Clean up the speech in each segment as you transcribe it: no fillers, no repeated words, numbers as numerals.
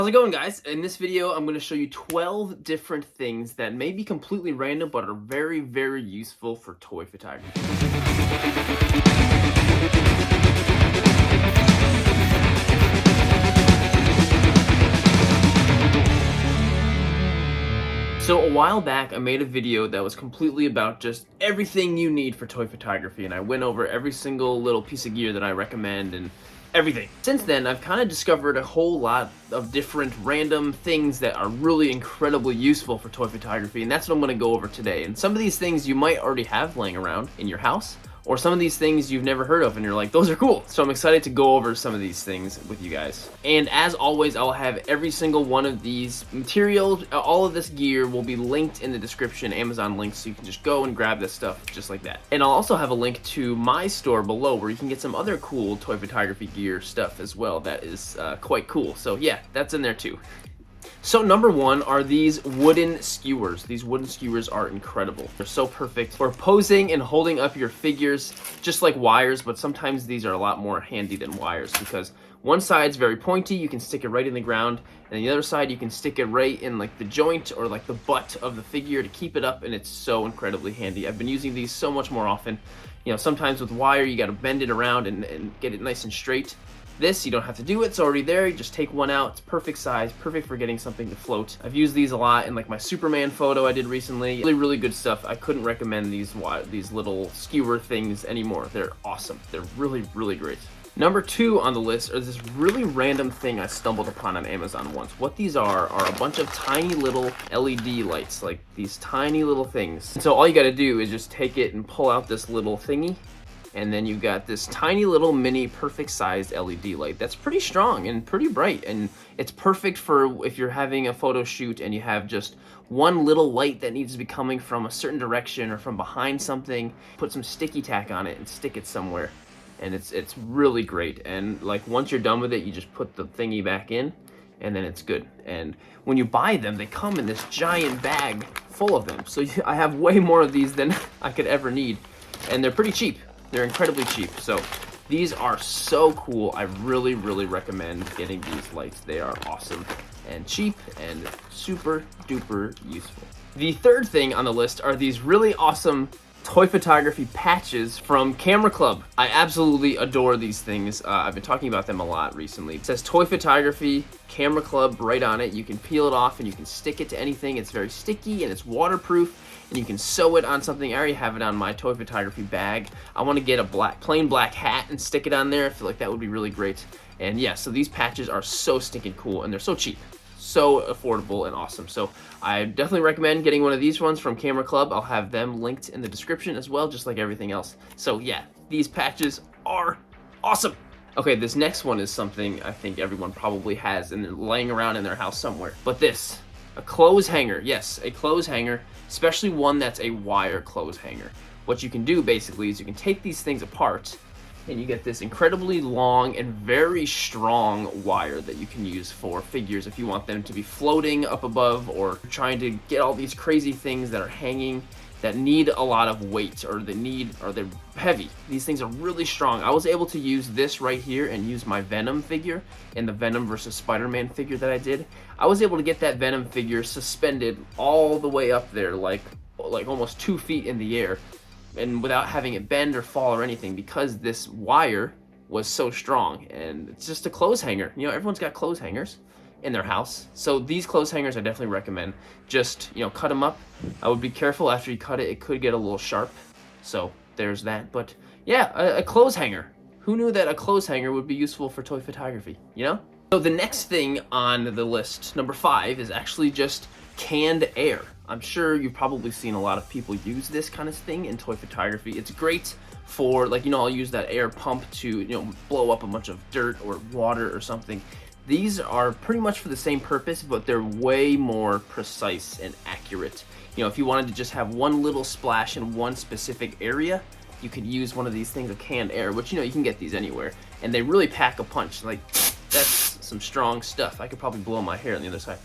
How's it going, guys? In this video, I'm going to show you 12 different things that may be completely random, but are very, very useful for toy photography. So a while back, I made a video that was completely about just everything you need for toy photography, and I went over every single little piece of gear that I recommend and everything. Since then, I've kind of discovered a whole lot of different random things that are really incredibly useful for toy photography, and that's what I'm going to go over today. And some of these things you might already have laying around in your house, or some of these things you've never heard of and you're like, those are cool. So I'm excited to go over some of these things with you guys. And as always, I'll have every single one of these materials, all of this gear will be linked in the description, Amazon links, so you can just go and grab this stuff just like that. And I'll also have a link to my store below where you can get some other cool toy photography gear stuff as well that is quite cool. So yeah, that's in there too. So number one are these wooden skewers. These wooden skewers are incredible. They're so perfect for posing and holding up your figures, just like wires, but sometimes these are a lot more handy than wires because one side's very pointy, you can stick it right in the ground, and the other side you can stick it right in like the joint or like the butt of the figure to keep it up, and it's so incredibly handy. I've been using these so much more often. You know, sometimes with wire you gotta bend it around and get it nice and straight. This, you don't have to do it, it's already there, you just take one out, it's perfect size, perfect for getting something to float. I've used these a lot in like my Superman photo I did recently. Really, really good stuff. I couldn't recommend these little skewer things anymore. They're awesome. They're really, really great. Number two on the list are this really random thing I stumbled upon on Amazon once. What these are a bunch of tiny little LED lights, like these tiny little things. And so all you gotta do is just take it and pull out this little thingy, and then you got this tiny little mini perfect sized LED light that's pretty strong and pretty bright, and it's perfect for if you're having a photo shoot and you have just one little light that needs to be coming from a certain direction or from behind something. Put some sticky tack on it and stick it somewhere, and it's really great. And like once you're done with it, you just put the thingy back in and then it's good. And when you buy them, they come in this giant bag full of them, so I have way more of these than I could ever need, and they're pretty cheap. They're incredibly cheap, so these are so cool. I really, really recommend getting these lights. They are awesome and cheap and super duper useful. The third thing on the list are these really awesome toy photography patches from Camera Club. I absolutely adore these things. I've been talking about them a lot recently. It says Toy Photography Camera Club right on it. You can peel it off and you can stick it to anything. It's very sticky and it's waterproof, and you can sew it on something. I already have it on my toy photography bag. I want to get a plain black hat and stick it on there. I feel like that would be really great. And yeah, so these patches are so stinking cool and they're so cheap. So affordable and awesome. So I definitely recommend getting one of these ones from Camera Club. I'll have them linked in the description as well, just like everything else. So yeah, these patches are awesome. Okay, this next one is something I think everyone probably has and they're laying around in their house somewhere. But this, a clothes hanger. Yes, a clothes hanger, especially one that's a wire clothes hanger. What you can do basically is you can take these things apart and you get this incredibly long and very strong wire that you can use for figures if you want them to be floating up above, or trying to get all these crazy things that are hanging that need a lot of weight, or they're heavy. These things are really strong. I was able to use this right here and use my Venom figure in the Venom versus Spider-Man figure that I did. I was able to get that Venom figure suspended all the way up there, like almost 2 feet in the air, and without having it bend or fall or anything, because this wire was so strong. And it's just a clothes hanger. You know, everyone's got clothes hangers in their house, so these clothes hangers I definitely recommend. Just, you know, cut them up. I would be careful after you cut it. It could get a little sharp, so there's that. But yeah, a clothes hanger. Who knew that a clothes hanger would be useful for toy photography, you know? So the next thing on the list, number 5, is actually just canned air. I'm sure you've probably seen a lot of people use this kind of thing in toy photography. It's great for, like, you know, I'll use that air pump to, you know, blow up a bunch of dirt or water or something. These are pretty much for the same purpose, but they're way more precise and accurate. You know, if you wanted to just have one little splash in one specific area, you could use one of these things of canned air, which, you know, you can get these anywhere, and they really pack a punch. Like, that's some strong stuff. I could probably blow my hair on the other side.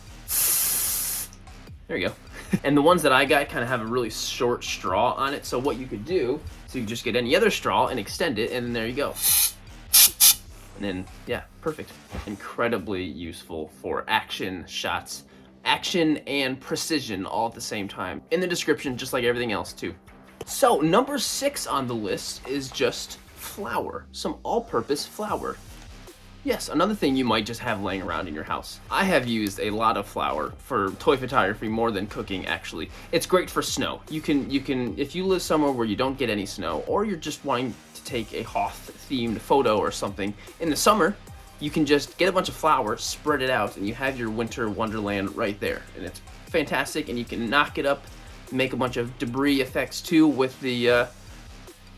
There you go. And the ones that I got kind of have a really short straw on it, so what you could do, so you just get any other straw and extend it, and then there you go. And then, yeah, perfect. Incredibly useful for action shots. Action and precision all at the same time. In the description, just like everything else too. So, number 6 on the list is just flour. Some all-purpose flour. Yes, another thing you might just have laying around in your house. I have used a lot of flour for toy photography more than cooking, actually. It's great for snow. You can, if you live somewhere where you don't get any snow, or you're just wanting to take a Hoth-themed photo or something in the summer, you can just get a bunch of flour, spread it out, and you have your winter wonderland right there. And it's fantastic, and you can knock it up, make a bunch of debris effects too with the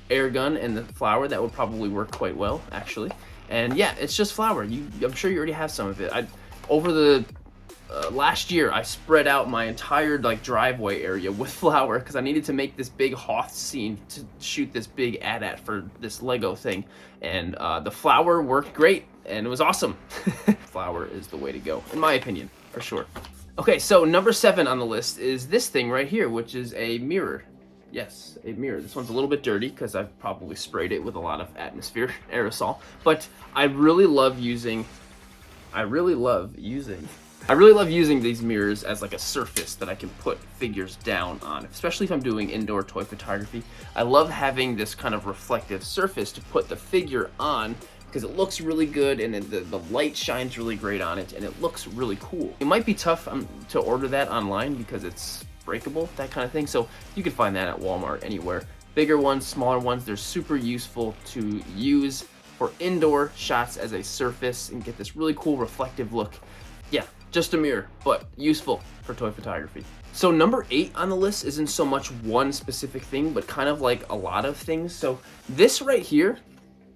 air gun and the flour. That would probably work quite well, actually. And yeah, it's just flour. I'm sure you already have some of it. Over the last year, I spread out my entire driveway area with flour because I needed to make this big Hoth scene to shoot this big ad for this Lego thing. And the flour worked great, and it was awesome. Flour is the way to go, in my opinion, for sure. Okay, so number 7 on the list is this thing right here, which is a mirror. Yes, a mirror. This one's a little bit dirty because I've probably sprayed it with a lot of Atmosphere Aerosol, but I really love using these mirrors as like a surface that I can put figures down on, especially if I'm doing indoor toy photography. I love having this kind of reflective surface to put the figure on because it looks really good, and the light shines really great on it, and it looks really cool. It might be tough to order that online because it's breakable, that kind of thing, so you can find that at Walmart, anywhere. Bigger ones, smaller ones, they're super useful to use for indoor shots as a surface and get this really cool reflective look. Yeah, just a mirror, but useful for toy photography. So number 8 on the list isn't so much one specific thing, but kind of like a lot of things. So this right here,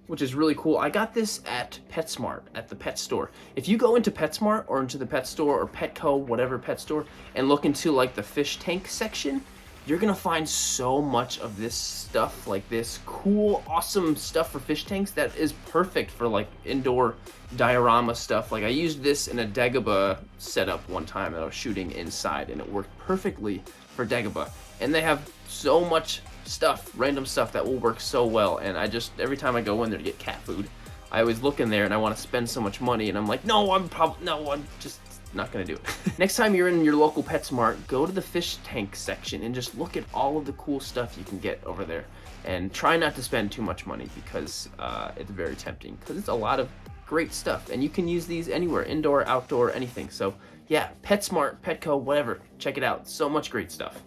which is really cool, I got this at PetSmart, at the pet store. If you go into PetSmart or into the pet store or Petco, whatever pet store, and look into like the fish tank section, you're gonna find so much of this stuff, like this cool, awesome stuff for fish tanks that is perfect for like indoor diorama stuff. Like I used this in a Dagobah setup one time that I was shooting inside, and it worked perfectly for Dagobah. And they have so much stuff, random stuff that will work so well, and every time I go in there to get cat food, I always look in there and I want to spend so much money, and I'm like, no, I'm just not gonna do it. Next time you're in your local PetSmart, go to the fish tank section and just look at all of the cool stuff you can get over there, and try not to spend too much money because it's very tempting, because it's a lot of great stuff, and you can use these anywhere, indoor, outdoor, anything. So yeah, PetSmart, Petco, whatever, check it out. So much great stuff.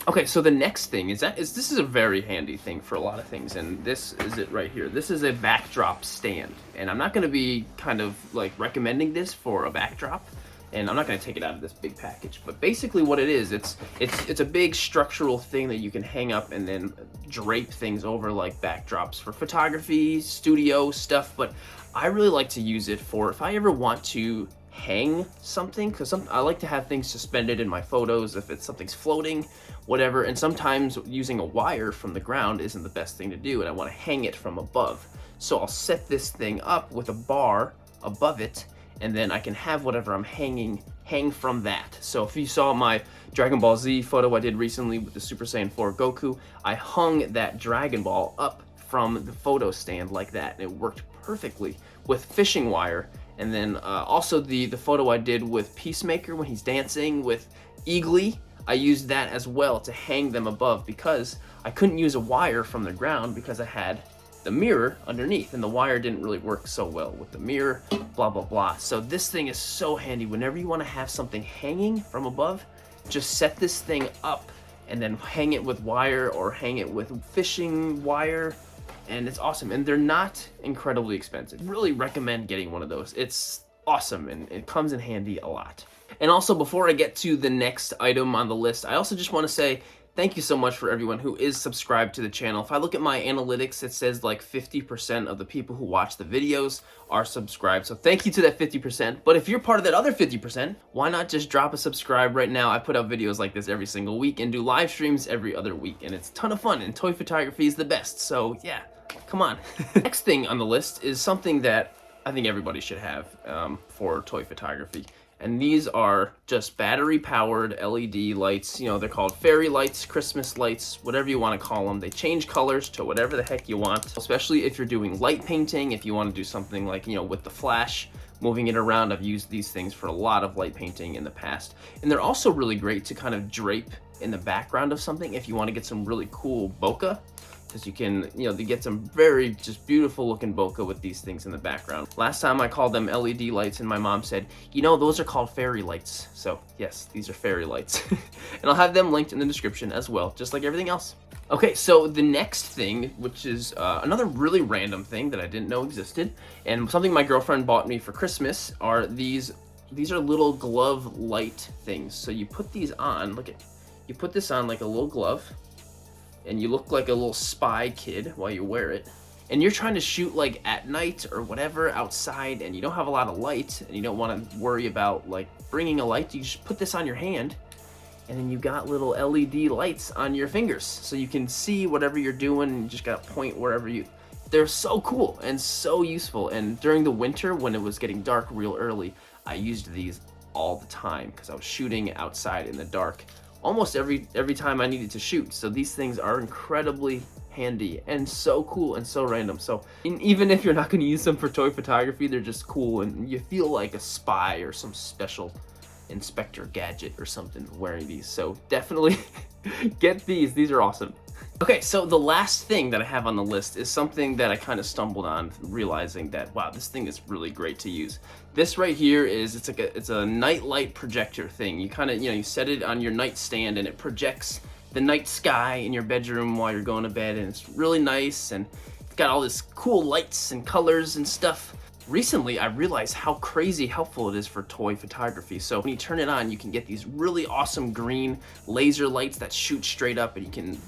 Okay, so the next thing is this is a very handy thing for a lot of things, and this is it right here. This is a backdrop stand, and I'm not going to be kind of like recommending this for a backdrop, and I'm not going to take it out of this big package. But basically, what it is, it's a big structural thing that you can hang up and then drape things over like backdrops for photography, studio stuff. But I really like to use it for if I ever want to hang something, because I like to have things suspended in my photos if something's floating, whatever, and sometimes using a wire from the ground isn't the best thing to do, and I want to hang it from above. So I'll set this thing up with a bar above it, and then I can have whatever I'm hang from that. So if you saw my Dragon Ball Z photo I did recently with the Super Saiyan 4 Goku, I hung that Dragon Ball up from the photo stand like that, and it worked perfectly with fishing wire. And then also the photo I did with Peacemaker when he's dancing with Eagly, I used that as well to hang them above, because I couldn't use a wire from the ground because I had the mirror underneath, and the wire didn't really work so well with the mirror, blah, blah, blah. So this thing is so handy. Whenever you want to have something hanging from above, just set this thing up and then hang it with wire or hang it with fishing wire, and it's awesome. And they're not incredibly expensive. Really recommend getting one of those. It's awesome, and it comes in handy a lot. And also, before I get to the next item on the list, I also just want to say thank you so much for everyone who is subscribed to the channel. If I look at my analytics, it says like 50% of the people who watch the videos are subscribed. So thank you to that 50%. But if you're part of that other 50%, why not just drop a subscribe right now? I put out videos like this every single week and do live streams every other week, and it's a ton of fun, and toy photography is the best. So yeah, come on. Next thing on the list is something that I think everybody should have for toy photography, And these are just battery powered LED lights. You know, they're called fairy lights, Christmas lights, whatever you want to call them. They change colors to whatever the heck you want, especially if you're doing light painting. If you want to do something like, you know, with the flash, moving it around. I've used these things for a lot of light painting in the past. And they're also really great to kind of drape in the background of something if you want to get some really cool bokeh. Because you can, you know, you get some very just beautiful looking bokeh with these things in the background. Last time I called them LED lights and my mom said, you know, those are called fairy lights. So yes, these are fairy lights. And I'll have them linked in the description as well, just like everything else. Okay, so the next thing, which is another really random thing that I didn't know existed, and something my girlfriend bought me for Christmas, are these are little glove light things. So you put these on, you put this on like a little glove, and you look like a little spy kid while you wear it. And you're trying to shoot like at night or whatever outside, and you don't have a lot of light, and you don't want to worry about like bringing a light. You just put this on your hand, and then you got little LED lights on your fingers, so you can see whatever you're doing, and you just got to point wherever you... They're so cool and so useful. And during the winter, when it was getting dark real early, I used these all the time because I was shooting outside in the dark almost every time I needed to shoot. So these things are incredibly handy and so cool and so random. So even if you're not going to use them for toy photography, they're just cool, and you feel like a spy or some special Inspector Gadget or something wearing these. So definitely get these. These are awesome. Okay, so the last thing that I have on the list is something that I kind of stumbled on, realizing that, wow, this thing is really great to use. This right here is, it's a night light projector thing. You kind of, you know, you set it on your nightstand and it projects the night sky in your bedroom while you're going to bed, and it's really nice, and it's got all this cool lights and colors and stuff. Recently, I realized how crazy helpful it is for toy photography. So when you turn it on, you can get these really awesome green laser lights that shoot straight up, and you can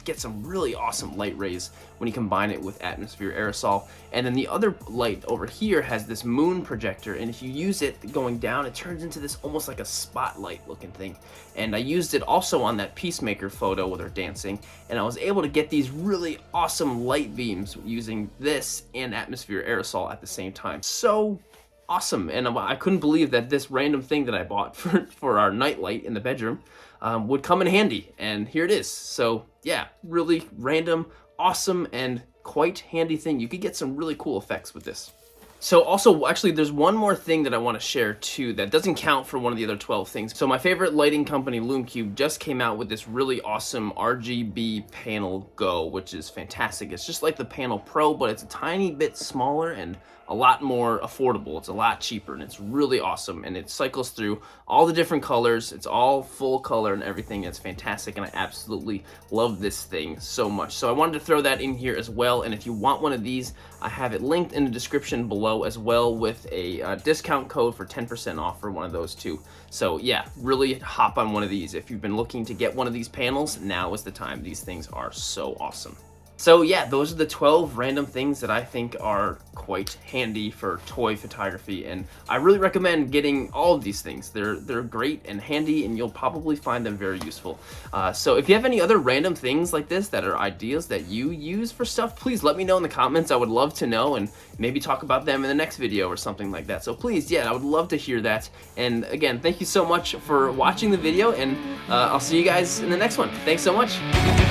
get some really awesome light rays when you combine it with Atmosphere Aerosol. And then the other light over here has this moon projector, and if you use it going down, it turns into this almost like a spotlight looking thing. And I used it also on that Peacemaker photo with her dancing, and I was able to get these really awesome light beams using this and Atmosphere Aerosol at the same time. So awesome. And I couldn't believe that this random thing that I bought for our night light in the bedroom would come in handy, and here it is. So yeah, really random, awesome, and quite handy thing. You could get some really cool effects with this. So also, actually, there's one more thing that I want to share too that doesn't count for one of the other 12 things. So my favorite lighting company, LumeCube, just came out with this really awesome RGB Panel Go, which is fantastic. It's just like the Panel Pro, but it's a tiny bit smaller and a lot more affordable. It's a lot cheaper, and it's really awesome, and it cycles through all the different colors. It's all full color and everything. It's fantastic, and I absolutely love this thing so much. So I wanted to throw that in here as well, and if you want one of these, I have it linked in the description below as well, with a discount code for 10% off for one of those too. So yeah, really hop on one of these. If you've been looking to get one of these panels, now is the time. These things are so awesome. So yeah, those are the 12 random things that I think are quite handy for toy photography, and I really recommend getting all of these things. They're great and handy, and you'll probably find them very useful. So if you have any other random things like this that are ideas that you use for stuff, please let me know in the comments. I would love to know, and maybe talk about them in the next video or something like that. So please, yeah, I would love to hear that. And again, thank you so much for watching the video, and I'll see you guys in the next one. Thanks so much.